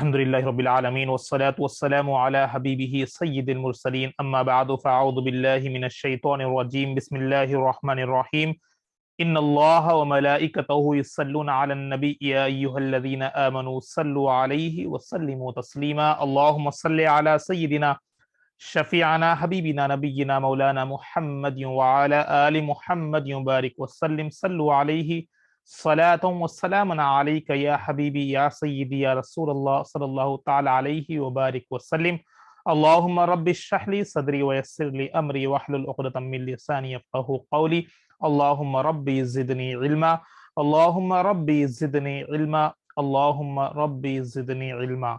الحمد لله رب العالمين والصلاة والسلام على حبيبه سيد المرسلين أما بعد فأعوذ بالله من الشيطان الرجيم بسم الله الرحمن الرحيم إن الله وملائكته يصلون على النبي يا أيها الذين آمنوا صلوا عليه وسلموا تسليما اللهم صل على سيدنا شفيعنا حبيبنا نبينا مولانا محمد وعلى آل محمد وبارك وسلم صلوا عليه صلاة والسلام عليك يا حبيبي يا سيدي يا رسول الله صلى الله تعالى عليه وبارك وسلم اللهم رب اشرح لي صدري ويسر لي أمري واحلل عقدة من لساني يفقهوا قولي اللهم ربي زدني علما اللهم ربي زدني علما اللهم ربي زدني علما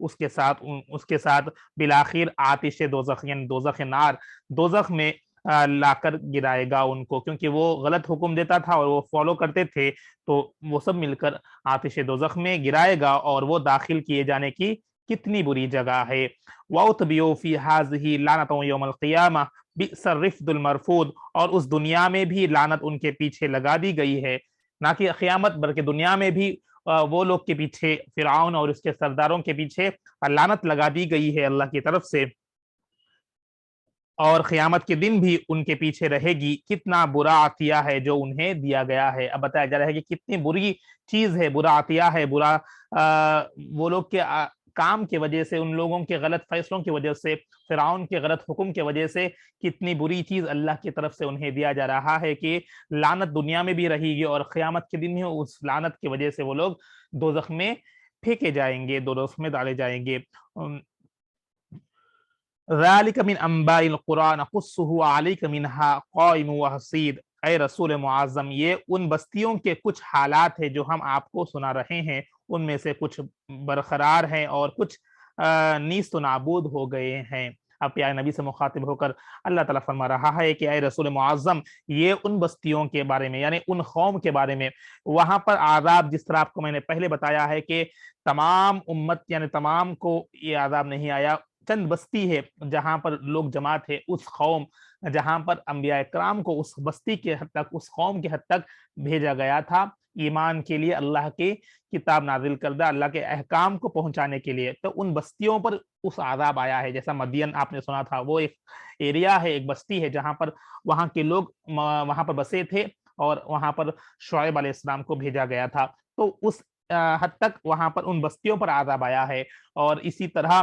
اس کے ساتھ بالآخر آتش دوزخ یعنی دوزخ نار، دوزخ میں لا کر گرائے گا ان کو، کیونکہ وہ غلط حکم دیتا تھا اور وہ فالو کرتے تھے، تو وہ سب مل کر آتش دوزخ میں گرائے گا، اور وہ داخل کیے جانے کی کتنی بری جگہ ہے۔ وَأُتْبِعُوا فِي هَٰذِهِ لَعْنَةً يَوْمَ الْقِيَامَةِ بِئْسَ الرِّفْدُ الْمَرْفُودُ، اور اس دنیا میں بھی لعنت ان کے پیچھے لگا دی گئی ہے، نہ کہ قیامت بلکہ دنیا میں بھی وہ لوگ کے پیچھے، فرعون اور اس کے سرداروں کے پیچھے لعنت لگا دی گئی ہے اللہ کی طرف سے، اور قیامت کے دن بھی ان کے پیچھے رہے گی۔ کتنا برا عطیہ ہے جو انہیں دیا گیا ہے۔ اب بتایا جا رہا ہے کہ کتنی بری چیز ہے، برا عطیہ ہے، برا وہ لوگ کے کام کی وجہ سے، ان لوگوں کے غلط فیصلوں کی وجہ سے، فرعون کے غلط حکم کی وجہ سے کتنی بری چیز اللہ کی طرف سے انہیں دیا جا رہا ہے کہ لعنت دنیا میں بھی رہے گی، اور قیامت کے دن میں اس لعنت کی وجہ سے وہ لوگ دوزخ میں پھینکے جائیں گے، دوزخ میں ڈالے جائیں گے۔ ذالک من انباء القرآن نقصہ علیک منہا قائم و حصید، اے رسول معظم یہ ان بستیوں کے کچھ حالات ہیں جو ہم آپ کو سنا رہے ہیں، ان میں سے کچھ برقرار ہیں اور کچھ نیست و نابود ہو گئے ہیں۔ اب پیارے نبی سے مخاطب ہو کر اللہ تعالیٰ فرما رہا ہے کہ اے رسول معظم یہ ان بستیوں کے بارے میں، یعنی ان قوم کے بارے میں، وہاں پر عذاب جس طرح آپ کو میں نے پہلے بتایا ہے کہ تمام امت یعنی تمام کو یہ عذاب نہیں آیا، چند بستی ہے جہاں پر لوگ جمع تھے، اس قوم جہاں پر انبیاء اکرام کو اس بستی کے حد تک، اس قوم کے حد تک بھیجا گیا تھا ایمان کے لیے، اللہ کی کتاب نازل کردہ، اللہ کے احکام کو پہنچانے کے لیے، تو ان بستیوں پر اس عذاب آیا ہے۔ جیسا مدین آپ نے سنا تھا، وہ ایک ایریا ہے، ایک بستی ہے جہاں پر وہاں کے لوگ وہاں پر بسے تھے، اور وہاں پر شعیب علیہ السلام کو بھیجا گیا تھا، تو اس حد تک وہاں پر ان بستیوں پر عذاب آیا ہے، اور اسی طرح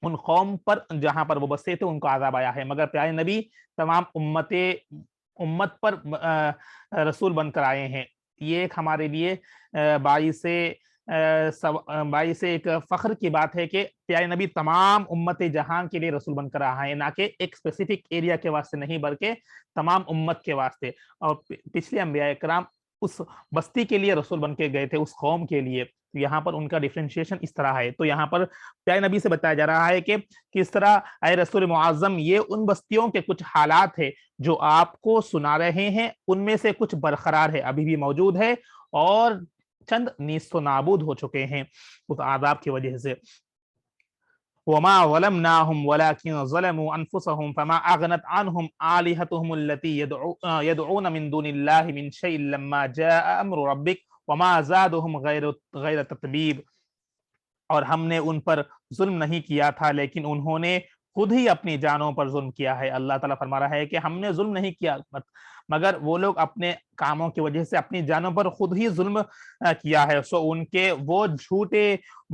ان قوم پر جہاں پر وہ بسے تھے ان کو عذاب آیا ہے۔ مگر پیارے نبی تمام امت پر رسول بن کر آئے ہیں، یہ ایک ہمارے لیے باعث ایک فخر کی بات ہے کہ پیارے نبی تمام امت جہان کے لیے رسول بن کر آئے ہیں، نہ کہ ایک اسپیسیفک ایریا کے واسطے نہیں بلکہ تمام امت کے واسطے، اور پچھلے انبیاء کرام اس بستی کے لیے رسول بن کے گئے تھے، اس قوم کے لیے، یہاں پر ان کا ڈیفرینشیشن اس طرح ہے۔ تو یہاں پر پیارے نبی سے بتایا جا رہا ہے کہ کس طرح اے رسول معظم یہ ان بستیوں کے کچھ حالات ہیں جو آپ کو سنا رہے ہیں، ان میں سے کچھ برقرار ہے، ابھی بھی موجود ہے، اور چند نیست و نابود ہو چکے ہیں اس عذاب کی وجہ سے۔ وما ظلمناهم ولكن ظلموا انفسهم فما اغنت عنهم آلهتهم التي يدعون من دون الله من شيء لما جاء امر ربك وما زادهم غیر تتبیب، اور ہم نے ان پر ظلم نہیں کیا تھا لیکن انہوں نے خود ہی اپنی جانوں پر ظلم کیا ہے۔ اللہ تعالیٰ فرما رہا ہے کہ ہم نے ظلم نہیں کیا، مگر وہ لوگ اپنے کاموں کی وجہ سے اپنی جانوں پر خود ہی ظلم کیا ہے۔ سو ان کے وہ جھوٹے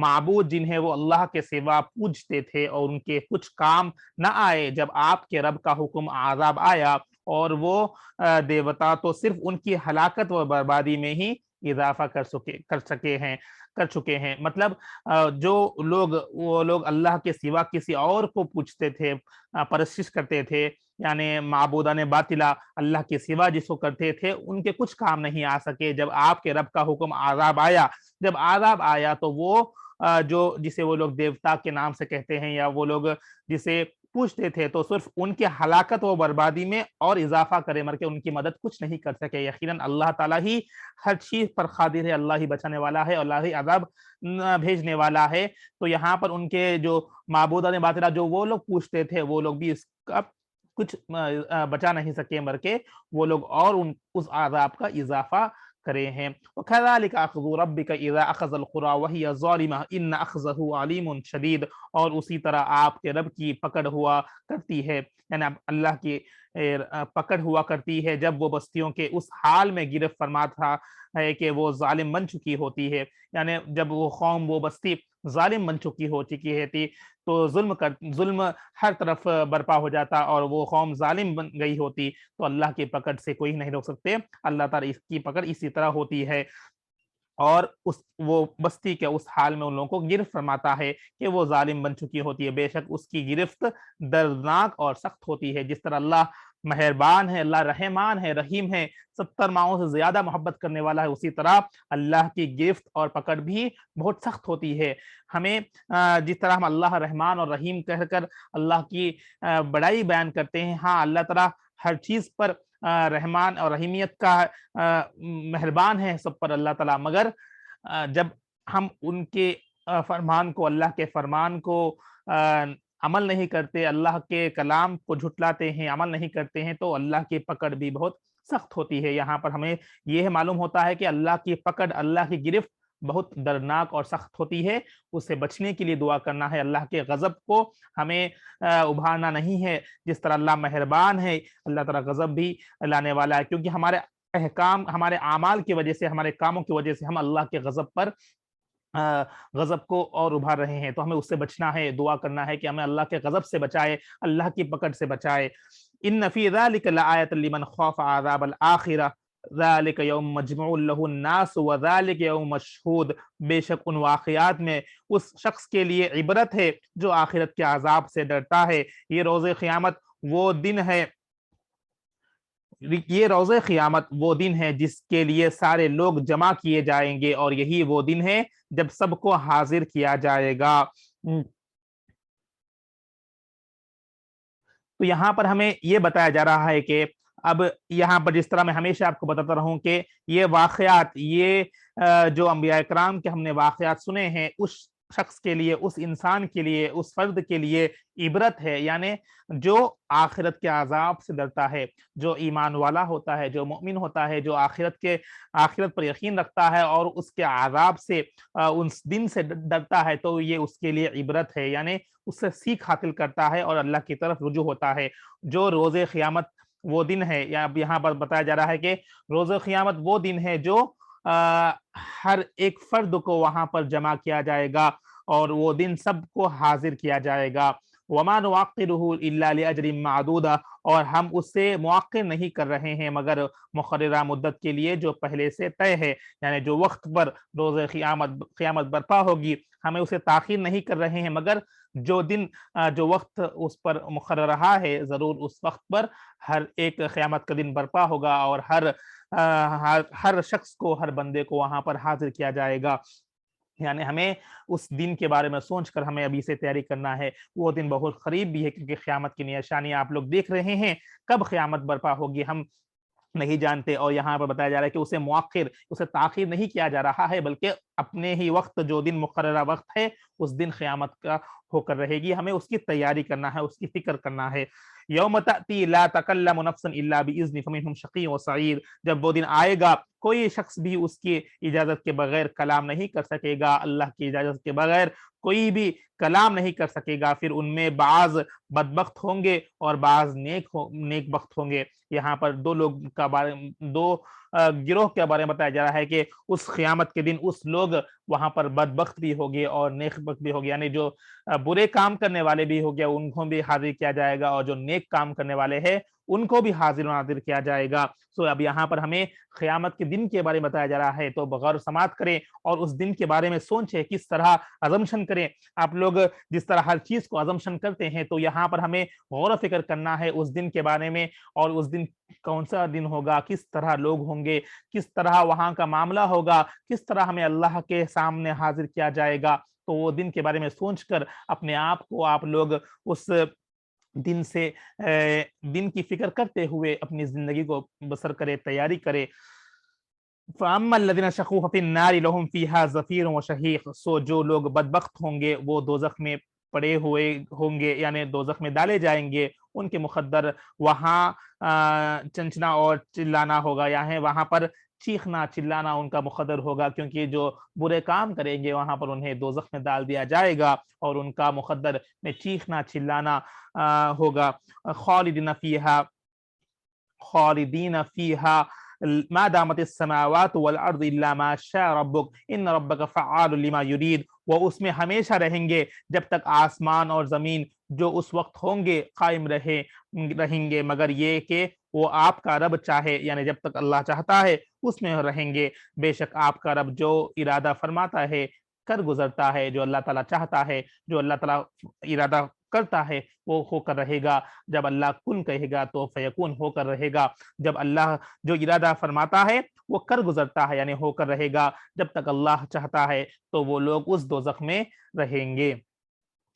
معبود جنہیں وہ اللہ کے سوا پوجتے تھے، اور ان کے کچھ کام نہ آئے جب آپ کے رب کا حکم عذاب آیا، اور وہ دیوتا تو صرف ان کی ہلاکت و بربادی میں ہی اضافہ کر چکے ہیں۔ مطلب وہ لوگ اللہ کے سوا کسی اور کو پوچھتے تھے، پرستش کرتے تھے، یعنی معبودان باطلہ اللہ کے سوا جس کو کرتے تھے، ان کے کچھ کام نہیں آ سکے جب آپ کے رب کا حکم عذاب آیا۔ جب عذاب آیا تو وہ جسے وہ لوگ دیوتا کے نام سے کہتے ہیں، یا وہ لوگ جسے پوچھتے تھے، تو صرف ان کے ہلاکت و بربادی میں اور اضافہ کرے، مر کے ان کی مدد کچھ نہیں کر سکے۔ یقیناً اللہ تعالیٰ ہی ہر چیز پر قادر ہے، اللہ ہی بچانے والا ہے، اللہ ہی عذاب بھیجنے والا ہے۔ تو یہاں پر ان کے جو معبودان باطلہ جو وہ لوگ پوچھتے تھے، وہ لوگ بھی اس کا کچھ بچا نہیں سکے، مر کے وہ لوگ اور اس عذاب کا اضافہ کرے ہیں۔ وَكَذَلِكَ أَخْذُ رَبِّكَ إِذَا أَخَذَ الْقُرَىٰ وَهِيَ ظَالِمَةٌ إِنَّ أَخْذَهُ عَلِيمٌ شَدِيدٌ، اور اسی طرح آپ کے رب کی پکڑ ہوا کرتی ہے، یعنی اللہ کی پکڑ ہوا کرتی ہے جب وہ بستیوں کے اس حال میں گرفت فرما تھا ہے کہ وہ ظالم بن چکی ہوتی ہے، یعنی جب وہ قوم، وہ بستی ظالم بن چکی ہے تو ظلم ہر طرف برپا ہو جاتا، اور وہ قوم ظالم بن گئی ہوتی، تو اللہ کی پکڑ سے کوئی نہیں روک سکتے، اللہ تعالیٰ اس کی پکڑ اسی طرح ہوتی ہے، اور وہ بستی کے اس حال میں ان لوگوں کو گرفت فرماتا ہے کہ وہ ظالم بن چکی ہوتی ہے۔ بے شک اس کی گرفت دردناک اور سخت ہوتی ہے، جس طرح اللہ مہربان ہے، اللہ رحمان ہے، رحیم ہے، 70 ماؤں سے زیادہ محبت کرنے والا ہے، اسی طرح اللہ کی گرفت اور پکڑ بھی بہت سخت ہوتی ہے۔ ہمیں جس طرح ہم اللہ رحمان اور رحیم کہہ کر اللہ کی بڑائی بیان کرتے ہیں، ہاں اللہ تعالیٰ ہر چیز پر رحمان اور رحیمیت کا مہربان ہے سب پر اللہ تعالیٰ، مگر جب ہم ان کے فرمان کو، اللہ کے فرمان کو عمل نہیں کرتے، اللہ کے کلام کو جھٹلاتے ہیں، عمل نہیں کرتے ہیں، تو اللہ کی پکڑ بھی بہت سخت ہوتی ہے۔ یہاں پر ہمیں یہ معلوم ہوتا ہے کہ اللہ کی پکڑ، اللہ کی گرفت بہت دردناک اور سخت ہوتی ہے، اس سے بچنے کے لیے دعا کرنا ہے۔ اللہ کے غضب کو ہمیں ابھارنا نہیں ہے، جس طرح اللہ مہربان ہے اللہ تعالیٰ غضب بھی لانے والا ہے، کیونکہ ہمارے احکام، ہمارے اعمال کی وجہ سے، ہمارے کاموں کی وجہ سے ہم اللہ کے غضب پر غضب کو اور ابھار رہے ہیں، تو ہمیں اس سے بچنا ہے، دعا کرنا ہے کہ ہمیں اللہ کے غضب سے بچائے، اللہ کی پکڑ سے بچائے۔ ان فی ذلک لآیۃ لمن خاف عذاب الآخرہ ذلک یوم مجموع لہ الناس وذلک یوم مشہود، بے شک ان واقعات میں اس شخص کے لیے عبرت ہے جو آخرت کے عذاب سے ڈرتا ہے۔ یہ روز قیامت وہ دن ہے، یہ روز قیامت وہ دن ہے جس کے لیے سارے لوگ جمع کیے جائیں گے، اور یہی وہ دن ہے جب سب کو حاضر کیا جائے گا۔ تو یہاں پر ہمیں یہ بتایا جا رہا ہے کہ اب یہاں پر جس طرح میں ہمیشہ آپ کو بتاتا رہوں کہ یہ واقعات، یہ جو انبیاء کرام کے ہم نے واقعات سنے ہیں، اس شخص کے لیے، اس انسان کے لیے، اس فرد کے لیے عبرت ہے، یعنی جو آخرت کے عذاب سے ڈرتا ہے، جو ایمان والا ہوتا ہے، جو مؤمن ہوتا ہے، جو آخرت پر یقین رکھتا ہے اور اس کے عذاب سے، اس دن سے ڈرتا ہے، تو یہ اس کے لیے عبرت ہے، یعنی اس سے سیکھ حاصل کرتا ہے اور اللہ کی طرف رجوع ہوتا ہے۔ جو روز قیامت وہ دن ہے، یا یہاں پر بتایا جا رہا ہے کہ روز قیامت وہ دن ہے جو ہر ایک فرد کو وہاں پر جمع کیا جائے گا، اور وہ دن سب کو حاضر کیا جائے گا۔ وَمَا نُعَقِّرُهُ إِلَّا لِأَجْلٍ مَعْدُودٍ، اور ہم اس سے مؤخر نہیں کر رہے ہیں مگر مقررہ مدت کے لیے جو پہلے سے طے ہے، یعنی جو وقت پر روز قیامت برپا ہوگی، ہمیں اسے تاخیر نہیں کر رہے ہیں، مگر جو دن، جو وقت اس پر مقرر رہا ہے، ضرور اس وقت پر ہر ایک قیامت کا دن برپا ہوگا، اور ہر شخص کو، ہر بندے کو وہاں پر حاضر کیا جائے گا۔ یعنی ہمیں اس دن کے بارے میں سوچ کر ہمیں ابھی سے تیاری کرنا ہے۔ وہ دن بہت قریب بھی ہے، کیونکہ قیامت کی نشانیاں آپ لوگ دیکھ رہے ہیں، کب قیامت برپا ہوگی ہم نہیں جانتے، اور یہاں پر بتایا جا رہا ہے کہ اسے تاخیر نہیں کیا جا رہا ہے، بلکہ اپنے ہی وقت، جو دن مقررہ وقت ہے، اس دن قیامت کا ہو کر رہے گی، ہمیں اس کی تیاری کرنا ہے، اس کی فکر کرنا ہے۔ یوم تأتی لا تکلم نفس الا باذن فمنهم شقی و سعید، جب وہ دن آئے گا کوئی شخص بھی اس کی اجازت کے بغیر کلام نہیں کر سکے گا، اللہ کی اجازت کے بغیر کوئی بھی کلام نہیں کر سکے گا، پھر ان میں بعض بدبخت ہوں گے اور بعض نیک بخت ہوں گے۔ یہاں پر دو گروہ کے بارے میں بتایا جا رہا ہے کہ اس قیامت کے دن اس لوگ وہاں پر بدبخت بھی ہوگے اور نیک بخت بھی ہوگے، یعنی جو برے کام کرنے والے بھی ہوگے ان کو بھی حاضر کیا جائے گا، اور جو نیک کام کرنے والے ہیں ان کو بھی حاضر و ناظر کیا جائے گا۔ اب یہاں پر ہمیں قیامت کے دن کے بارے میں بتایا جا رہا ہے، تو غور و سماعت کریں اور اس دن کے بارے میں سوچیں، کس طرح ازمشن کریں۔ آپ لوگ جس طرح ہر چیز کو ازمشن کرتے ہیں، تو یہاں پر ہمیں غور و فکر کرنا ہے اس دن کے بارے میں، اور اس دن کون سا دن ہوگا، کس طرح لوگ ہوں گے، کس طرح وہاں کا معاملہ ہوگا، کس طرح ہمیں اللہ کے سامنے حاضر کیا جائے گا۔ تو وہ دن کے بارے میں سوچ کر اپنے آپ کو آپ لوگ اس دن کی فکر کرتے ہوئے اپنی زندگی کو بسر کرے، تیاری کرے۔ فَأَمَّا الَّذِينَ شَقُوا فِي النَّارِ لَهُمْ فِيهَا زَفِيرٌ وَشَهِيقٌ، سو جو لوگ بدبخت ہوں گے وہ دوزخ میں پڑے ہوئے ہوں گے، یعنی دوزخ میں ڈالے جائیں گے، ان کے مقدر وہاں چنچنا اور چلانا ہوگا، یعنی وہاں پر چیخنا چلانا ان کا مقدر ہوگا، کیونکہ جو برے کام کریں گے وہاں پر انہیں دوزخ میں ڈال دیا جائے گا، اور ان کا مقدر میں چیخنا چلانا ہوگا۔ خالدین فیہا ما دامت السماوات والارض الا ما شاء ربک ان ربک فعال لما یرید، وہ اس میں ہمیشہ رہیں گے جب تک آسمان اور زمین جو اس وقت ہوں گے قائم رہیں گے، مگر یہ کہ وہ آپ کا رب چاہے، یعنی جب تک اللہ چاہتا ہے اس میں رہیں گے۔ بے شک آپ کا رب جو ارادہ فرماتا ہے کر گزرتا ہے، جو اللہ تعالیٰ چاہتا ہے، جو اللہ تعالیٰ ارادہ کرتا ہے وہ ہو کر رہے گا، جب اللہ کن کہے گا تو فیکون ہو کر رہے گا، جب اللہ جو ارادہ فرماتا ہے وہ کر گزرتا ہے یعنی ہو کر رہے گا، جب تک اللہ چاہتا ہے تو وہ لوگ اس دوزخ میں رہیں گے۔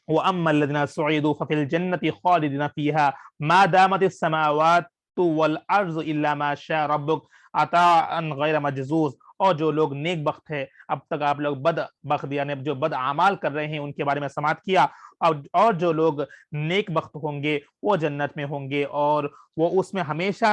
وَأَمَّا الَّذِينَ سُعِدُوا فَفِي الْجَنَّةِ خَالِدِينَ فِيهَا مَا دَامَتِ السَّمَاوَاتُ وَالْأَرْضُ إِلَّا مَا شَاءَ رَبُّكَ عَطَاءً غَيْرَ مَجْزُوزٍ۔ اور جو لوگ نیک بخت ہے، اب تک آپ لوگ بد بخت یعنی جو بد اعمال کر رہے ہیں ان کے بارے میں سماعت کیا، اور جو لوگ نیک بخت ہوں گے وہ جنت میں ہوں گے اور وہ اس میں ہمیشہ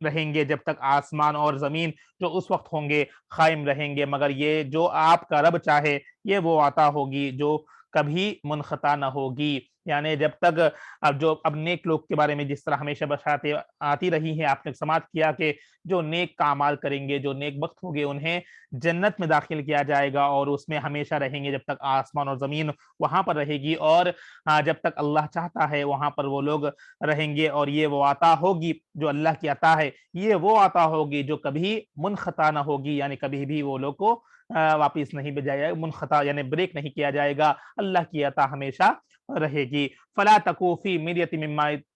رہیں گے جب تک آسمان اور زمین جو اس وقت ہوں گے قائم رہیں گے، مگر یہ جو آپ کا رب چاہے یہ وہ عطا ہوگی جو کبھی منقطع نہ ہوگی۔ یعنی جب تک اب نیک لوگ کے بارے میں جس طرح ہمیشہ بشارتیں آتی رہی ہیں، آپ نے سماعت کیا کہ جو نیک اعمال کریں گے، جو نیک بخت ہوں گے، انہیں جنت میں داخل کیا جائے گا اور اس میں ہمیشہ رہیں گے جب تک آسمان اور زمین وہاں پر رہے گی، اور جب تک اللہ چاہتا ہے وہاں پر وہ لوگ رہیں گے، اور یہ وہ عطا ہوگی جو اللہ کی عطا ہے، یہ وہ عطا ہوگی جو کبھی منقطع نہ ہوگی، یعنی کبھی بھی وہ لوگ کو واپس نہیں بھیجا جائے گا، منقطع یعنی بریک نہیں کیا جائے گا، اللہ کی عطا ہمیشہ رہے گی۔ فلا تکو فی مریۃ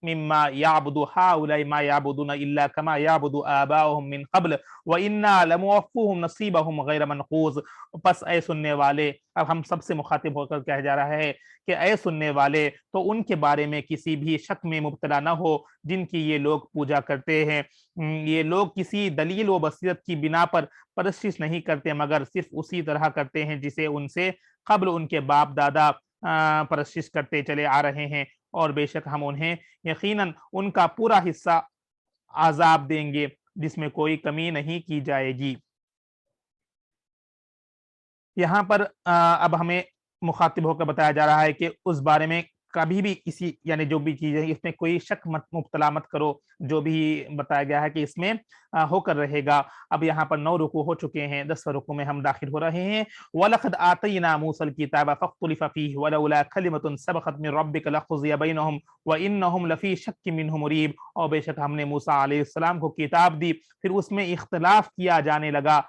مما یعبد ہؤلاء ما یعبدون الا کما یعبد آباؤہم من قبل وانا لموفوہم نصیبہم غیر منقوص۔ پس اے سننے والے، اب ہم سب سے مخاطب ہو کر کہا جا رہا ہے کہ اے سننے والے تو ان کے بارے میں کسی بھی شک میں مبتلا نہ ہو جن کی یہ لوگ پوجا کرتے ہیں۔ یہ لوگ کسی دلیل و بصیرت کی بنا پر پرستش نہیں کرتے مگر صرف اسی طرح کرتے ہیں جسے ان سے قبل ان کے باپ دادا پرستش کرتے چلے آ رہے ہیں، اور بے شک ہم انہیں یقیناً ان کا پورا حصہ عذاب دیں گے جس میں کوئی کمی نہیں کی جائے گی۔ یہاں پر اب ہمیں مخاطب ہو کر بتایا جا رہا ہے کہ اس بارے میں کبھی بھی کسی یعنی جو بھی چیز ہے اس میں کوئی شک مبتلا مت کرو، جو بھی بتایا گیا ہے کہ اس میں ہو کر رہے گا۔ اب یہاں پر 9 رکوع ہو چکے ہیں، 10 رکوع میں ہم داخل ہو رہے ہیں۔ وَلَقَدْ آتَيْنَا مُوسَى الْكِتَابَ فَاخْتُلِفَ فِيهِ وَلَوْلَا كَلِمَةٌ سَبَقَتْ مِن رَّبِّكَ لَقُضِيَ بَيْنَهُمْ وَإِنَّهُمْ لَفِي شَكٍّ مِّنْهُ مُرِيبٍ۔ اور بے شک ہم نے موسیٰ علیہ السلام کو کتاب دی، پھر اس میں اختلاف کیا جانے لگا۔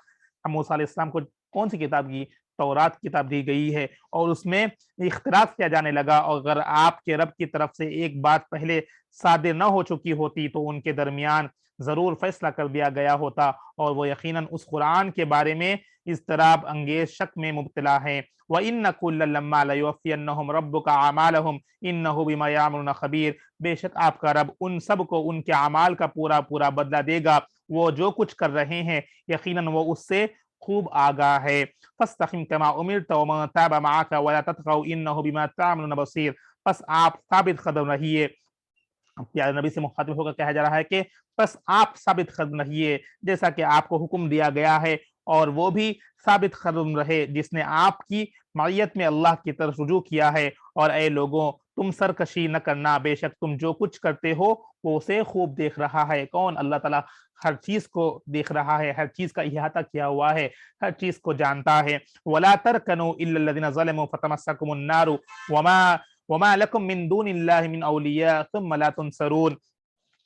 ہم موسیٰ علیہ السلام کو کون سی کتاب دی؟ تورات کتاب دی گئی ہے، اور اس میں اختلاف کیا جانے لگا، اور اگر آپ کے رب کی طرف سے ایک بات پہلے صادر نہ ہو چکی ہوتی تو ان کے درمیان ضرور فیصلہ کر دیا گیا ہوتا، اور وہ یقیناً اس قرآن کے بارے میں اضطراب انگیز شک میں مبتلا ہیں۔ وَإِنَّ كُلًّا لَمَّا لَيُوَفِّيَنَّهُمْ رَبُّكَ أَعْمَالَهُمْ إِنَّهُ بِمَا يَعْمَلُونَ خَبِيرٌ۔ بے شک آپ کا رب ان سب کو ان کے اعمال کا پورا پورا بدلہ دے گا، وہ جو کچھ کر رہے ہیں یقیناً وہ اس سے خوب آگاہ ہے۔ فَاسْتَقِمْ كَمَا أُمِرْتَ وَمَن تَابَ مَعَكَ وَلَا تَطْغَوْا إِنَّهُ بِمَا تَعْمَلُونَ بَصِيرٌ۔ پس آپ ثابت قدم رہیے، پیارے نبی سے مخاطب ہو کر کہا جا رہا ہے کہ بس آپ ثابت قدم رہیے جیسا کہ آپ کو حکم دیا گیا ہے، اور وہ بھی ثابت قدم رہے جس نے آپ کی معیت میں اللہ کی طرف رجوع کیا ہے۔ اور اے لوگوں تم سرکشی نہ کرنا، بے شک تم جو کچھ کرتے ہو وہ اسے خوب دیکھ رہا ہے۔ کون؟ اللہ تعالیٰ ہر چیز کو دیکھ رہا ہے، ہر چیز کا احاطہ کیا ہوا ہے، ہر چیز کو جانتا ہے۔ وَلَا تَرْكَنُوا إِلَّا الَّذِينَ ظَلَمُوا فَتَمَسَّكُمُ النَّارُ وَمَا لَكُم مِّن دُونِ اللَّهِ مِنْ أَوْلِيَاءَ ثُمَّ لَا تُنصَرُونَ۔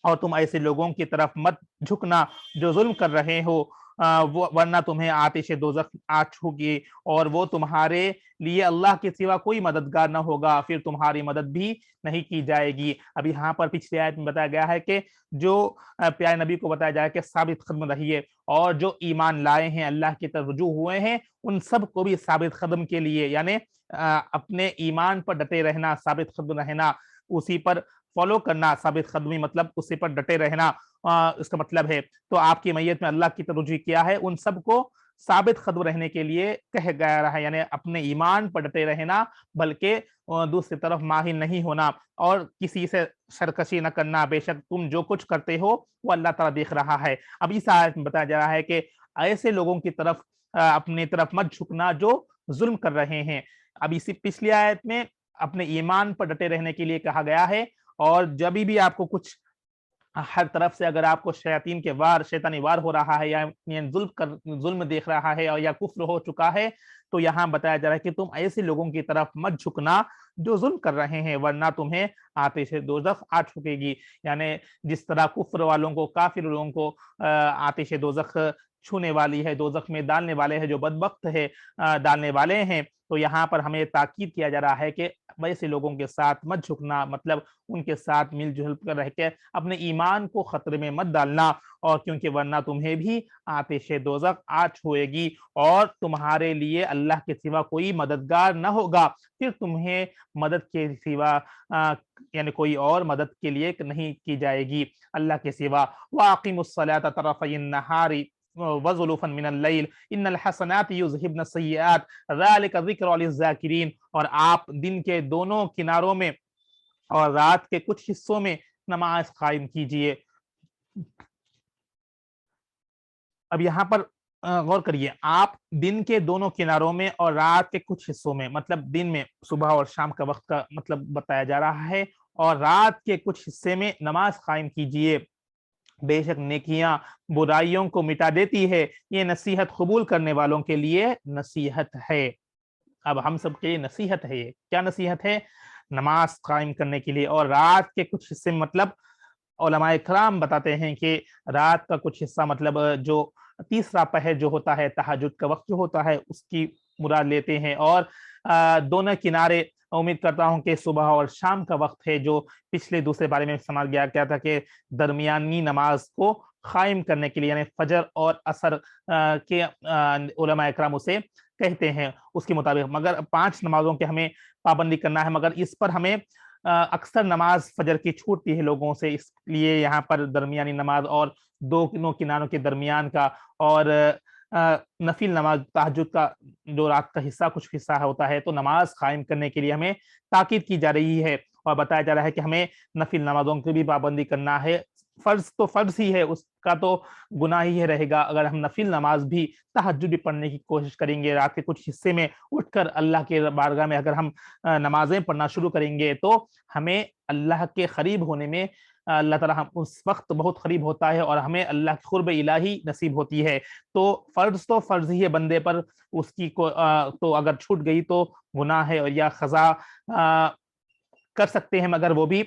اور تم ایسے لوگوں کی طرف مت جھکنا جو ظلم کر رہے ہو، ورنہ تمہیں آتش دوزخ آ چھوگی، اور وہ تمہارے لیے اللہ کے سوا کوئی مددگار نہ ہوگا، پھر تمہاری مدد بھی نہیں کی جائے گی۔ اب یہاں پر پچھلی آیت میں بتایا گیا ہے کہ جو پیارے نبی کو بتایا جائے کہ ثابت قدم رہیے، اور جو ایمان لائے ہیں اللہ کی طرف رجوع ہوئے ہیں ان سب کو بھی ثابت قدم کے لیے یعنی اپنے ایمان پر ڈٹے رہنا، ثابت قدم رہنا، اسی پر فالو کرنا، ثابت قدمی مطلب اسی پر ڈٹے رہنا اس کا مطلب ہے۔ تو آپ کی میت میں اللہ کی طرف رجوع کیا ہے، ان سب کو ثابت قدم رہنے کے لیے کہہ گیا رہا ہے، یعنی اپنے ایمان پر ڈٹے رہنا، بلکہ دوسری طرف ماہل نہیں ہونا اور کسی سے سرکشی نہ کرنا۔ بے شک تم جو کچھ کرتے ہو وہ اللہ تعالیٰ دیکھ رہا ہے۔ اب اس آیت میں بتایا جا رہا ہے کہ ایسے لوگوں کی طرف اپنی طرف مت جھکنا جو ظلم کر رہے ہیں۔ اب اسی پچھلی آیت میں اپنے ایمان پر ڈٹے رہنے کے لیے کہا گیا ہے، اور جب بھی آپ کو کچھ ہر طرف سے اگر آپ کو شیاطین کے وار شیطانی وار ہو رہا ہے، یا ظلم دیکھ رہا ہے، اور یا کفر ہو چکا ہے، تو یہاں بتایا جا رہا ہے کہ تم ایسے لوگوں کی طرف مت جھکنا جو ظلم کر رہے ہیں، ورنہ تمہیں آتش دوزخ آ چکے گی۔ یعنی جس طرح کفر والوں کو، کافر لوگوں کو آتش دوزخ چھونے والی ہے، دوزخ میں ڈالنے والے ہیں، جو بدبخت ہے ڈالنے والے ہیں، تو یہاں پر ہمیں تاکید کیا جا رہا ہے کہ ویسے لوگوں کے ساتھ مت جھکنا، مطلب ان کے ساتھ مل جل کر رہ کے اپنے ایمان کو خطرے میں مت ڈالنا، اور کیونکہ ورنہ تمہیں بھی آتش دوزخ آ چھوئے گی اور تمہارے لیے اللہ کے سوا کوئی مددگار نہ ہوگا، پھر تمہیں مدد کے سوا یعنی کوئی اور مدد کے لیے نہیں کی جائے گی اللہ کے سوا۔ وَأَقِيمُوا الصَّلَاةَ طَرَفَيِ النَّهَارِ وَزُلُفًا مِنَ اللَّيْلِ إِنَّ الْحَسَنَاتِ يُذْهِبْنَ السَّيِّئَاتِ ذَلِكَ ذِكْرُ لِلذَّاكِرِينَ، اور آپ دن کے دونوں کناروں میں اور رات کے کچھ حصوں میں نماز قائم کیجئے۔ اب یہاں پر غور کریے، آپ دن کے دونوں کناروں میں اور رات کے کچھ حصوں میں، مطلب دن میں صبح اور شام کا وقت کا مطلب بتایا جا رہا ہے، اور رات کے کچھ حصے میں نماز قائم کیجئے، بے شک نیکیاں برائیوں کو مٹا دیتی ہے، یہ نصیحت قبول کرنے والوں کے لیے نصیحت ہے۔ اب ہم سب کے لیے نصیحت ہے، یہ کیا نصیحت ہے؟ نماز قائم کرنے کے لیے، اور رات کے کچھ حصے مطلب علماء کرام بتاتے ہیں کہ رات کا کچھ حصہ مطلب جو تیسرا پہر جو ہوتا ہے، تہجد کا وقت جو ہوتا ہے، اس کی مراد لیتے ہیں، اور دونوں کنارے امید کرتا ہوں کہ صبح اور شام کا وقت ہے، جو پچھلے دوسرے بارے میں استعمال کیا تھا کہ درمیانی نماز کو قائم کرنے کے لیے، یعنی فجر اور عصر کے علماء اکرام اسے کہتے ہیں اس کے مطابق، مگر 5 نمازوں کے ہمیں پابندی کرنا ہے، مگر اس پر ہمیں اکثر نماز فجر کی چھوٹتی ہے لوگوں سے، اس لیے یہاں پر درمیانی نماز اور دونوں کناروں کے درمیان کا، اور نفل نماز تہجد کا جو رات کا حصہ کچھ حصہ ہوتا ہے، تو نماز قائم کرنے کے لیے ہمیں تاکید کی جا رہی ہے، اور بتایا جا رہا ہے کہ ہمیں نفل نمازوں کی بھی پابندی کرنا ہے۔ فرض تو فرض ہی ہے، اس کا تو گناہ ہی رہے گا اگر ہم نفل نماز بھی تہجد بھی پڑھنے کی کوشش کریں گے، رات کے کچھ حصے میں اٹھ کر اللہ کے بارگاہ میں اگر ہم نمازیں پڑھنا شروع کریں گے، تو ہمیں اللہ کے قریب ہونے میں اللہ تعالیٰ ہم اس وقت بہت قریب ہوتا ہے، اور ہمیں اللہ کی قرب الہی نصیب ہوتی ہے۔ تو فرض ہی ہے بندے پر، اس کی تو اگر چھوٹ گئی تو گناہ ہے، اور یا قضا کر سکتے ہیں، مگر وہ بھی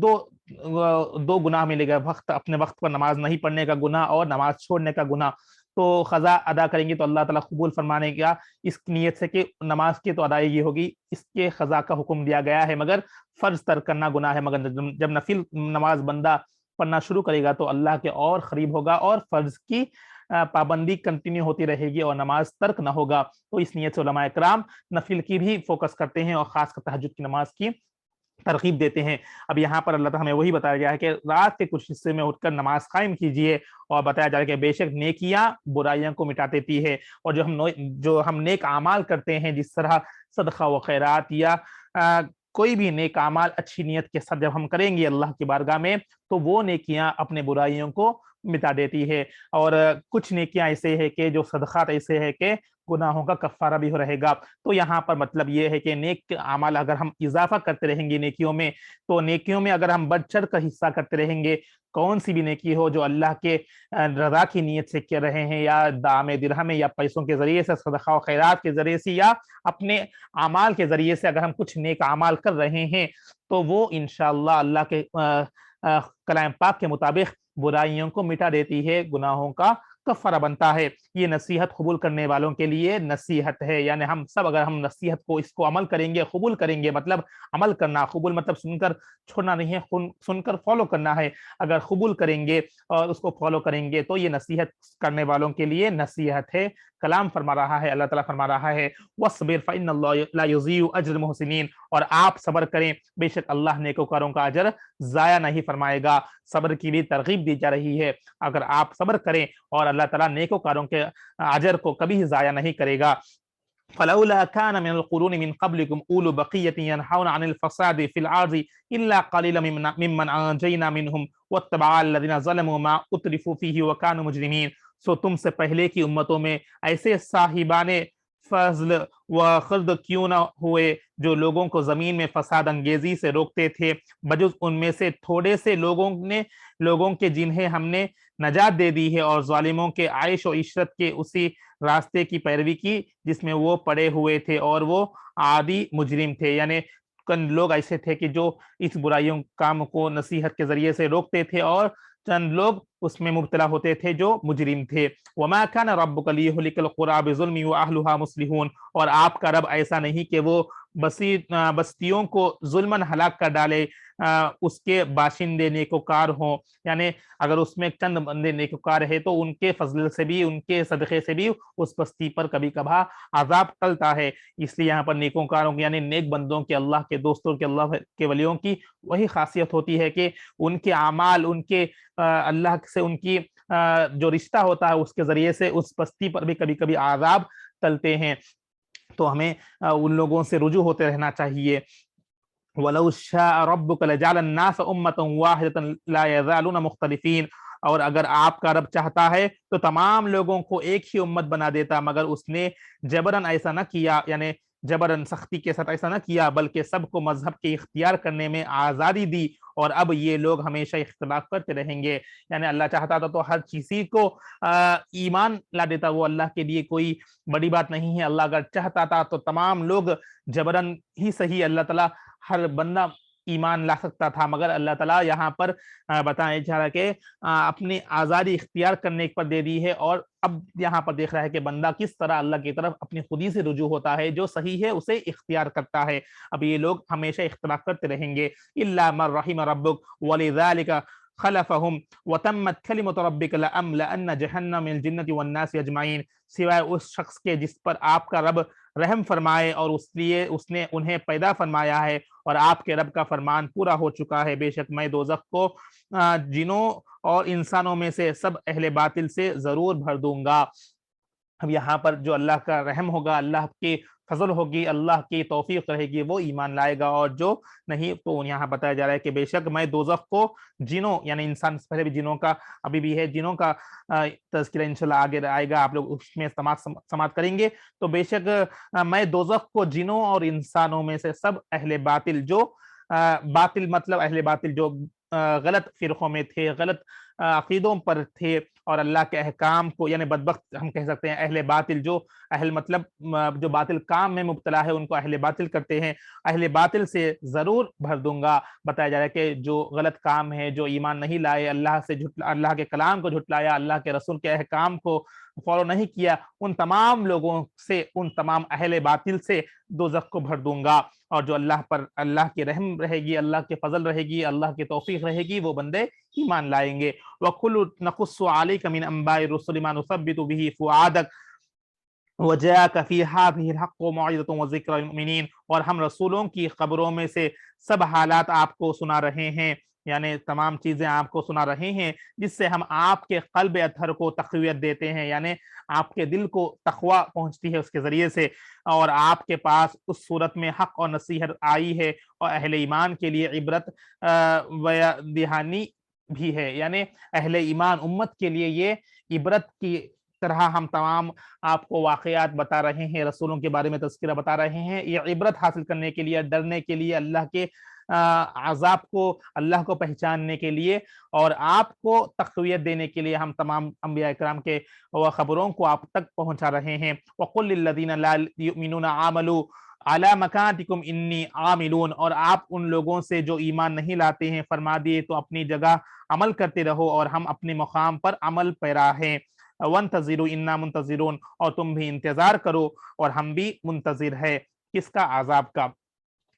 دو گناہ ملے گا، اپنے وقت پر نماز نہیں پڑھنے کا گناہ اور نماز چھوڑنے کا گناہ۔ تو قضا ادا کریں گے تو اللہ تعالیٰ قبول فرمانے گا، اس نیت سے کہ نماز کی تو ادائیگی ہوگی، اس کے قضا کا حکم دیا گیا ہے، مگر فرض ترک کرنا گناہ ہے، مگر جب نفل نماز بندہ پڑھنا شروع کرے گا تو اللہ کے اور قریب ہوگا، اور فرض کی پابندی کنٹینیو ہوتی رہے گی اور نماز ترک نہ ہوگا۔ تو اس نیت سے علماء کرام نفل کی بھی فوکس کرتے ہیں، اور خاص کر تہجد کی نماز کی ترغیب دیتے ہیں۔ اب یہاں پر اللہ تعالیٰ ہمیں وہی بتایا گیا ہے کہ رات کے کچھ حصے میں اٹھ کر نماز قائم کیجئے، اور بتایا جا رہا ہے کہ بے شک نیکیاں برائیاں کو مٹا دیتی ہے، اور جو ہم نیک اعمال کرتے ہیں، جس طرح صدقہ و خیرات یا کوئی بھی نیک اعمال اچھی نیت کے ساتھ جب ہم کریں گے اللہ کی بارگاہ میں، تو وہ نیکیاں اپنے برائیوں کو مٹا دیتی ہے، اور کچھ نیکیاں ایسے ہیں کہ جو صدقات ایسے ہیں کہ گناہوں کا کفارہ بھی رہے گا۔ تو یہاں پر مطلب یہ ہے کہ نیک اعمال اگر ہم اضافہ کرتے رہیں گے نیکیوں میں، تو نیکیوں میں اگر ہم بڑھ چڑھ کر حصہ کرتے رہیں گے، کون سی بھی نیکی ہو جو اللہ کے رضا کی نیت سے کر رہے ہیں، یا دام درہم یا پیسوں کے ذریعے سے، صدقہ و خیرات کے ذریعے سے، یا اپنے اعمال کے ذریعے سے اگر ہم کچھ نیک اعمال کر رہے ہیں، تو وہ انشاءاللہ اللہ کے کلام پاک کے مطابق برائیوں کو مٹا دیتی ہے، گناہوں کا کفارہ بنتا ہے۔ یہ نصیحت قبول کرنے والوں کے لیے نصیحت ہے، یعنی ہم سب اگر ہم نصیحت کو، اس کو عمل کریں گے، قبول کریں گے، مطلب عمل کرنا، قبول مطلب سن کر چھوڑنا نہیں ہے، سن کر فالو کرنا ہے، اگر قبول کریں گے اور اس کو فالو کریں گے تو یہ نصیحت کرنے والوں کے لیے نصیحت ہے۔ کلام فرما رہا ہے، اللہ تعالیٰ فرما رہا ہے وَاصْبِرْ فَإِنَّ اللَّهَ لَا يُضِيعُ أَجْرَ الْمُحْسِنِينَ، اور آپ صبر کریں، بے شک اللہ نیکوکاروں کا اجر ضائع نہیں فرمائے گا۔ صبر کی بھی ترغیب دی جا رہی ہے، اگر آپ صبر کریں اور اللہ تعالیٰ نیکوکاروں کے اجر کو کبھی ضائع نہیں کرے گا۔ فلولا كان من القرون من قبلكم أولو بقية ينهون عن الفساد في الأرض إلا قليلا ممن أنجينا منهم واتبع الذين ظلموا ما أترفوا فيه وكانوا مجرمين۔ سو تم سے پہلے کی امتوں میں ایسے صاحبان فضل و خرد کیوں نہ ہوئے جو لوگوں کو زمین میں فساد انگیزی سے روکتے تھے، بجز ان میں سے تھوڑے سے لوگوں کے جنہیں ہم نے نجات دے دی ہے اور ظالموں کے عیش و عشرت کے اسی راستے کی پیروی کی جس میں وہ پڑے ہوئے تھے اور وہ عادی مجرم تھے. یعنی چند لوگ ایسے تھے کہ جو اس برائیوں کام کو نصیحت کے ذریعے سے روکتے تھے اور چند لوگ اس میں مبتلا ہوتے تھے جو مجرم تھے. وما كان ربك ليهلك القرى بظلم واهلها مصلحون، اور آپ کا رب ایسا نہیں کہ وہ بستیوں کو ظلماً ہلاک کر ڈالے اس کے باشندے نیکوکار ہوں. یعنی اگر اس میں چند بندے نیکوکار ہے تو ان کے فضل سے بھی، ان کے صدقے سے بھی اس بستی پر کبھی کبھار عذاب ٹلتا ہے. اس لیے یہاں پر نیکوکاروں یعنی نیک بندوں کے، اللہ کے دوستوں کے، اللہ کے ولیوں کی وہی خاصیت ہوتی ہے کہ ان کے اعمال، ان کے اللہ سے ان کی جو رشتہ ہوتا ہے اس کے ذریعے سے اس بستی پر بھی کبھی کبھی عذاب ٹلتے ہیں. تو ہمیں ان لوگوں سے رجوع ہوتے رہنا چاہیے. وَلَوْ شَاءَ رَبُّكَ لَجَعَلَ النَّاسَ أُمَّةً وَاحِدَةً لَا يَزَالُونَ مُخْتَلِفِينَ، اور اگر آپ کا رب چاہتا ہے تو تمام لوگوں کو ایک ہی امت بنا دیتا، مگر اس نے جبراً ایسا نہ کیا، یعنی جبراً سختی کے ساتھ ایسا نہ کیا، بلکہ سب کو مذہب کے اختیار کرنے میں آزادی دی، اور اب یہ لوگ ہمیشہ اختلاف کرتے رہیں گے. یعنی اللہ چاہتا تھا تو ہر کسی کو ایمان لا دیتا، وہ اللہ کے لیے کوئی بڑی بات نہیں ہے. اللہ اگر چاہتا تھا تو تمام لوگ جبراً ہی صحیح اللہ تعالیٰ ہر بندہ ایمان لا سکتا تھا، مگر اللہ تعالیٰ یہاں پر بتایا جا رہا ہے کہ اپنی آزادی اختیار کرنے پر دے دی ہے، اور اب یہاں پر دیکھ رہا ہے کہ بندہ کس طرح اللہ کی طرف اپنی خودی سے رجوع ہوتا ہے، جو صحیح ہے اسے اختیار کرتا ہے. اب یہ لوگ ہمیشہ اختلاف کرتے رہیں گے. الا من رحم ربک ولذلك خلفهم وتمت کلمۃ ربک لأملأن جہنم من الجنة والناس اجمعین، سوائے اس شخص کے جس پر آپ کا رب رحم فرمائے اور اس لیے اس نے انہیں پیدا فرمایا ہے، اور آپ کے رب کا فرمان پورا ہو چکا ہے. بے شک میں دوزخ کو جنوں اور انسانوں میں سے سب اہل باطل سے ضرور بھر دوں گا. اب یہاں پر جو اللہ کا رحم ہوگا، اللہ کی فضل ہوگی، اللہ کی توفیق رہے گی، وہ ایمان لائے گا، اور جو نہیں تو یہاں بتایا جا رہا ہے کہ بے شک میں دوزخ کو جنوں یعنی انسان سے پہلے بھی جنوں کا ابھی بھی ہے، جنوں کا تذکرہ انشاءاللہ آگے آئے گا، آپ لوگ اس میں سماعت کریں گے. تو بے شک میں دوزخ کو جنوں اور انسانوں میں سے سب اہل باطل، جو باطل مطلب اہل باطل جو غلط فرقوں میں تھے، غلط عقیدوں پر تھے، اور اللہ کے احکام کو یعنی بدبخت ہم کہہ سکتے ہیں. اہل باطل جو اہل مطلب جو باطل کام میں مبتلا ہے ان کو اہل باطل کرتے ہیں، اہل باطل سے ضرور بھر دوں گا. بتایا جا رہا ہے کہ جو غلط کام ہے، جو ایمان نہیں لائے، اللہ کے کلام کو جھٹلایا، اللہ کے رسول کے احکام کو فالو نہیں کیا، ان تمام لوگوں سے، ان تمام اہل باطل سے دوزخ کو بھر دوں گا. اور جو اللہ پر اللہ کی رحم رہے گی، اللہ کے فضل رہے گی، اللہ کی توفیق رہے گی، وہ بندے ایمان لائیں گے. وَقُلُ نَقُصُّ عَلَيْكَ مِنْ أَنْبَاءِ الرُّسُلِ مَا نُثَبِّتُ بِهِ فُؤَادَكَ وَجَاءَكَ فِي هَٰذِهِ الْحَقُّ وَمَوْعِظَةٌ وَذِكْرَىٰ لِلْمُؤْمِنِينَ، اور ہم رسولوں کی خبروں میں سے سب حالات آپ کو سنا رہے ہیں، یعنی تمام چیزیں آپ کو سنا رہے ہیں جس سے ہم آپ کے قلب اطہر کو تقویت دیتے ہیں، یعنی آپ کے دل کو تقوی پہنچتی ہے اس کے ذریعے سے، اور آپ کے پاس اس صورت میں حق اور نصیحت آئی ہے، اور اہل ایمان کے لیے عبرت و دہانی بھی ہے. یعنی اہل ایمان امت کے لیے یہ عبرت کی طرح ہم تمام آپ کو واقعات بتا رہے ہیں، رسولوں کے بارے میں تذکرہ بتا رہے ہیں، یہ عبرت حاصل کرنے کے لیے، ڈرنے کے لیے، اللہ کے عذاب کو، اللہ کو پہچاننے کے لیے، اور آپ کو تقویت دینے کے لیے ہم تمام انبیاء کرام کے خبروں کو آپ تک پہنچا رہے ہیں. وَقُلْ لِلَّذِينَ لَا يُؤْمِنُونَ عَامَلُوا عَلَىٰ مَكَانَتِكُمْ إِنِّي عَامِلُونَ، اور آپ ان لوگوں سے جو ایمان نہیں لاتے ہیں فرما دیے تو اپنی جگہ عمل کرتے رہو اور ہم اپنے مقام پر عمل پیرا ہیں. وَانْتَظِرُوا إِنَّا مُنْتَظِرُونَ، اور تم بھی انتظار کرو اور ہم بھی منتظر ہے. کس کا؟ عذاب کا.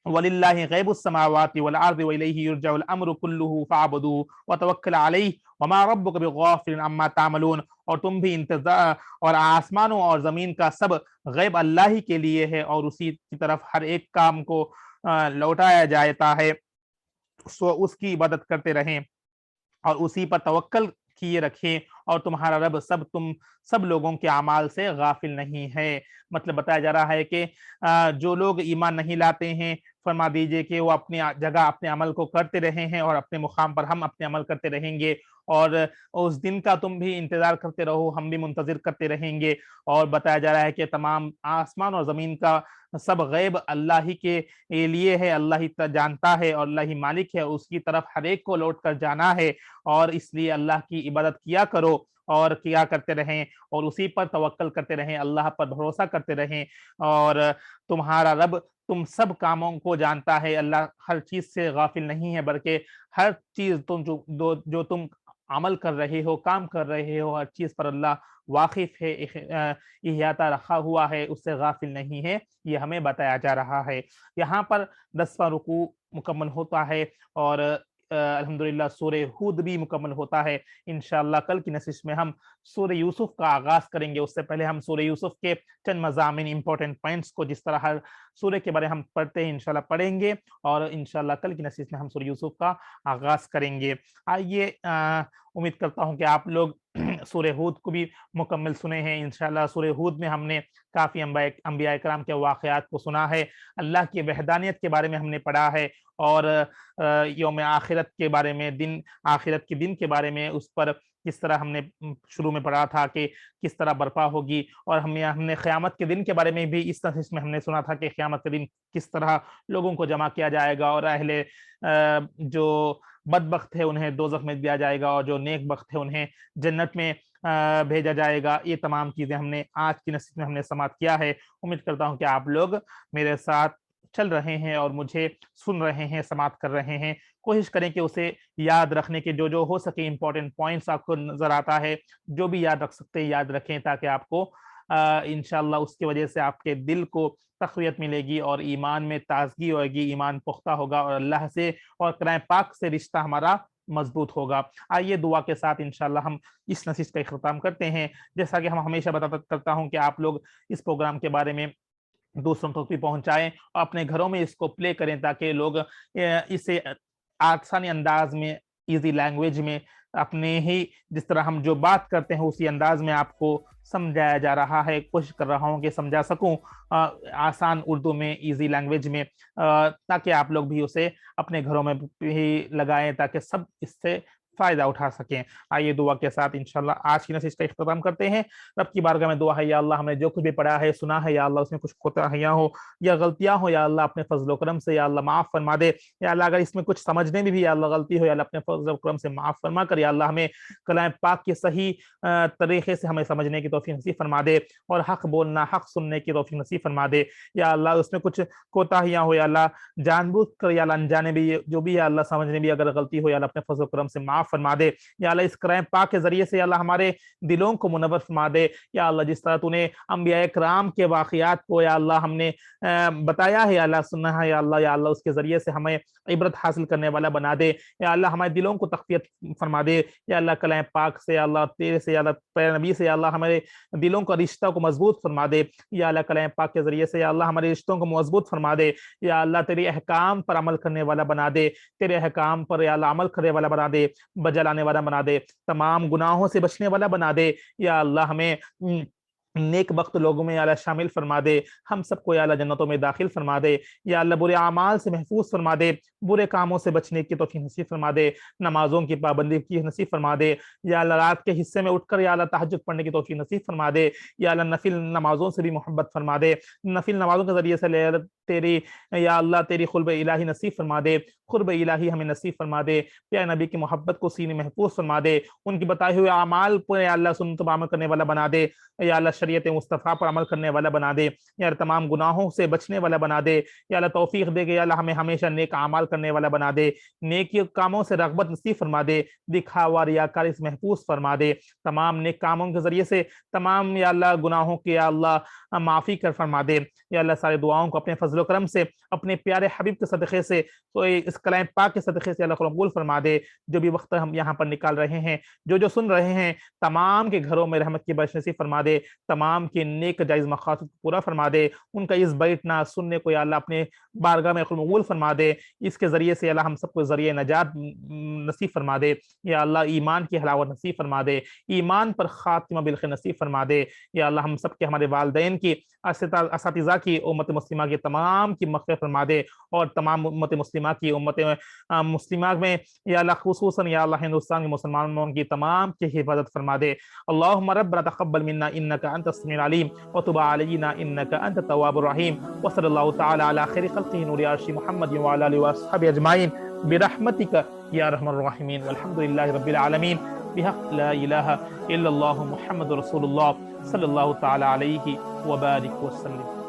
وَلِلَّهِ غَيْبُ السَّمَاوَاتِ وَالْأَرْضِ وَإِلَيْهِ يُرْجَعُ الْأَمْرُ كُلُّهُ فَاعْبُدُوهُ وَتَوَكَّلْ عَلَيْهِ وَمَا رَبُّكَ بِغَافِلٍ عَمَّا تَعْمَلُونَ، اور تم بھی انتظار، اور آسمانوں اور زمین کا سب غیب اللہ ہی کے لیے ہے، اور اسی کی طرف ہر ایک کام کو لوٹایا جاتا ہے. سو اس کی عبادت کرتے رہیں اور اسی پر توکل کیے رکھیں، اور تمہارا رب تم سب لوگوں کے اعمال سے غافل نہیں ہے. مطلب بتایا جا رہا ہے کہ جو لوگ ایمان نہیں لاتے ہیں فرما دیجئے کہ وہ اپنی جگہ اپنے عمل کو کرتے رہے ہیں، اور اپنے مقام پر ہم اپنے عمل کرتے رہیں گے، اور اس دن کا تم بھی انتظار کرتے رہو، ہم بھی منتظر کرتے رہیں گے۔ اور بتایا جا رہا ہے کہ تمام آسمان اور زمین کا سب غیب اللہ ہی کے لیے ہے، اللہ ہی جانتا ہے اور اللہ ہی مالک ہے، اس کی طرف ہر ایک کو لوٹ کر جانا ہے، اور اس لیے اللہ کی عبادت کیا کرو اور کیا کرتے رہیں، اور اسی پر توکل کرتے رہیں، اللہ پر بھروسہ کرتے رہیں۔ اور تمہارا رب تم سب کاموں کو جانتا ہے، اللہ ہر چیز سے غافل نہیں ہے، بلکہ ہر چیز تم جو تم عمل کر رہے ہو، کام کر رہے ہو، ہر چیز پر اللہ واقف ہے، احاطہ رکھا ہوا ہے، اس سے غافل نہیں ہے، یہ ہمیں بتایا جا رہا ہے۔ یہاں پر 10واں رکوع مکمل ہوتا ہے، اور الحمدللہ سورہ ہود بھی مکمل ہوتا ہے۔ انشاءاللہ کل کی نشست میں ہم سورہ یوسف کا آغاز کریں گے۔ اس سے پہلے ہم سورہ یوسف کے چند مضامین امپورٹنٹ پوائنٹس کو جس طرح ہر سورہ کے بارے ہم پڑھتے ہیں انشاءاللہ پڑھیں گے، اور انشاءاللہ کل کی نشست میں ہم سورہ یوسف کا آغاز کریں گے۔ آئیے امید کرتا ہوں کہ آپ لوگ سورہ ہود کو بھی مکمل سنے ہیں۔ انشاءاللہ سورہ ہود میں ہم نے کافی انبیاء کرام کے واقعات کو سنا ہے، اللہ کی وحدانیت کے بارے میں ہم نے پڑھا ہے، اور یوم آخرت کے بارے میں، آخرت کے دن کے بارے میں، اس پر کس طرح ہم نے شروع میں پڑھا تھا کہ کس طرح برپا ہوگی، اور ہم نے قیامت کے دن کے بارے میں بھی اس نشست میں ہم نے سنا تھا کہ قیامت کے دن کس طرح لوگوں کو جمع کیا جائے گا، اور اہل جو بدبخت ہے انہیں دوزخ میں دیا جائے گا، اور جو نیک بخت ہے انہیں جنت میں بھیجا جائے گا۔ یہ تمام چیزیں ہم نے آج کی نشست میں ہم نے سماعت کیا ہے۔ امید کرتا ہوں کہ آپ لوگ میرے ساتھ چل رہے ہیں اور مجھے سن رہے ہیں، سماعت کر رہے ہیں۔ کوشش کریں کہ اسے یاد رکھنے کے جو ہو سکے امپورٹنٹ پوائنٹس آپ کو نظر آتا ہے، جو بھی یاد رکھ سکتے ہیں یاد رکھیں، تاکہ آپ کو انشاءاللہ اس کی وجہ سے آپ کے دل کو تقویت ملے گی، اور ایمان میں تازگی ہوئے گی، ایمان پختہ ہوگا، اور اللہ سے اور قرآن پاک سے رشتہ ہمارا مضبوط ہوگا۔ آئیے دعا کے ساتھ انشاءاللہ ہم اس نشست کا اختتام کرتے ہیں۔ جیسا کہ ہم ہمیشہ کرتا ہوں کہ آپ لوگ اس پروگرام کے بارے میں دوسروں تک بھی پہنچائیں، اور اپنے گھروں میں اس کو پلے کریں، تاکہ لوگ اسے آسانی انداز میں، ایزی لینگویج میں، اپنے ہی جس طرح ہم جو بات کرتے ہیں اسی انداز میں آپ کو سمجھایا جا رہا ہے۔ کوشش کر رہا ہوں کہ سمجھا سکوں آسان اردو میں، ایزی لینگویج میں، تاکہ آپ لوگ بھی اسے اپنے گھروں میں بھی لگائیں، تاکہ سب اس سے فائدہ اٹھا سکیں۔ آئیے دعا کے ساتھ انشاءاللہ آج کی نشست کا اختتام کرتے ہیں۔ رب کی بارگاہ میں دعا ہے، یا اللہ ہم نے جو کچھ بھی پڑھا ہے، سنا ہے، یا اللہ اس میں کچھ کوتاہیاں ہو یا غلطیاں ہو، یا اللہ اپنے فضل و کرم سے یا اللہ معاف فرما دے۔ یا اللہ اگر اس میں کچھ سمجھنے میں بھی یا اللہ غلطی ہو، یا اللہ اپنے فضل و کرم سے معاف فرما کر یا اللہ ہمیں کلام پاک کے صحیح طریقے سے ہمیں سمجھنے کی توفیق نصیب فرما دے، اور حق بولنا، حق سننے کی توفیق نصیب فرما دے۔ یا اللہ اس میں کچھ کوتاہیاں ہو، یا اللہ جان بوجھ کر یا اللہ انجانے بھی جو بھی یا اللہ سمجھنے بھی اگر غلطی ہو، یا اللہ اپنے فضل و کرم سے معاف فرما دے۔ یا اللہ اس کلام پاک کے ذریعے سے یا اللہ ہمارے دلوں کو منور فرما دے۔ یا اللہ جس طرح تو نے انبیاء کرام کے واقعات کو یا اللہ ہم نے بتایا ہے، یا اللہ سننا ہے، یا اللہ اس کے ذریعے سے ہمیں عبرت حاصل کرنے والا بنا دے۔ یا اللہ ہمارے دلوں کو تقویت فرما دے۔ یا اللہ کلام پاک سے یا اللہ تیرے سے یا اللہ پیارے نبی سے یا اللہ ہمارے دلوں کا رشتہ کو مضبوط فرما دے۔ یا اللہ کلام پاک کے ذریعے سے یا اللہ ہمارے رشتوں کو مضبوط فرما دے۔ یا اللہ تیرے احکام پر عمل کرنے والا بنا دے، تیرے احکام پر یا اللہ عمل کرنے والا بنا دے، بجا لانے والا بنا دے، تمام گناہوں سے بچنے والا بنا دے۔ یا اللہ ہمیں نیک بخت لوگوں میں یا اللہ شامل فرما دے، ہم سب کو یا اللہ جنتوں میں داخل فرما دے۔ یا اللہ برے اعمال سے محفوظ فرما دے، برے کاموں سے بچنے کی توفیق نصیب فرما دے، نمازوں کی پابندی کی نصیب فرما دے۔ یا اللہ رات کے حصے میں اٹھ کر یا اللہ تہجد پڑھنے کی توفیق نصیب فرما دے۔ یا اللہ نفل نمازوں سے بھی محبت فرما دے، نفل نمازوں کے ذریعے سے تیری یا اللہ تیری قرب الہی نصیب فرما دے، قرب الہی ہمیں نصیب فرما دے۔ پیارے نبی کی محبت کو سینے محفوظ فرما دے، ان کی بتائے ہوئے اعمال پر یا اللہ سنت و عمل کرنے والا بنا دے۔ یا اللہ شریعت مصطفیٰ پر عمل کرنے والا بنا دے۔ یا اللہ تمام گناہوں سے بچنے والا بنا دے۔ یا اللہ توفیق دے کہ یا اللہ ہمیں ہمیشہ نیک اعمال کرنے والا بنا دے، نیک کاموں سے رغبت نصیب فرما دے، دکھاوا ریاکاری سے محفوظ فرما دے۔ تمام نیک کاموں کے ذریعے سے تمام یا اللہ گناہوں کے یا اللہ معافی کر فرما دے۔ یا اللہ سارے دعاؤں کو اپنے فضل و کرم سے، اپنے پیارے حبیب کے صدقے سے، تو اس کلام پاک کے صدقے سے اللہ قبول فرما دے۔ جو بھی وقت ہم یہاں پر نکال رہے ہیں، جو سن رہے ہیں، تمام کے گھروں میں رحمت کی بارش نصیب فرما دے، تمام کے نیک جائز مقاصد کو پورا فرما دے۔ ان کا اس بیٹھنا سننے کو یا اللہ اپنے بارگاہ میں قبول فرما دے، اس کے ذریعے سے یا اللہ ہم سب کو ذریعہ نجات نصیب فرما دے۔ یا اللہ ایمان کی حلاوت نصیب فرما دے، ایمان پر خاتمہ بالخیر نصیب فرما دے۔ یا اللہ ہم سب کے، ہمارے والدین کی، اساتذہ کی، امت مسلمہ کی تمام کی مغفرت فرما دے، اور تمام امت مسلمہ کی امت مسلمہ میں یا اللہ خصوصاً یا اللہ ہندوستان کے مسلمانوں کی تمام کی حفاظت فرما دے. اللہم ربنا تقبل منا انکا انت السمیع العلیم وتب علینا انکا انت التواب الرحیم وصلی اللہ تعالی علی خیر خلقہ نور عرش محمد وعلی آلہ وصحبہ اجمعین برحمتک یا ارحم الراحمین والحمدللہ رب العالمین بحق لا الہ الا اللہ محمد رسول اللہ صلی اللہ تعالی علیہ وبارک وسلم.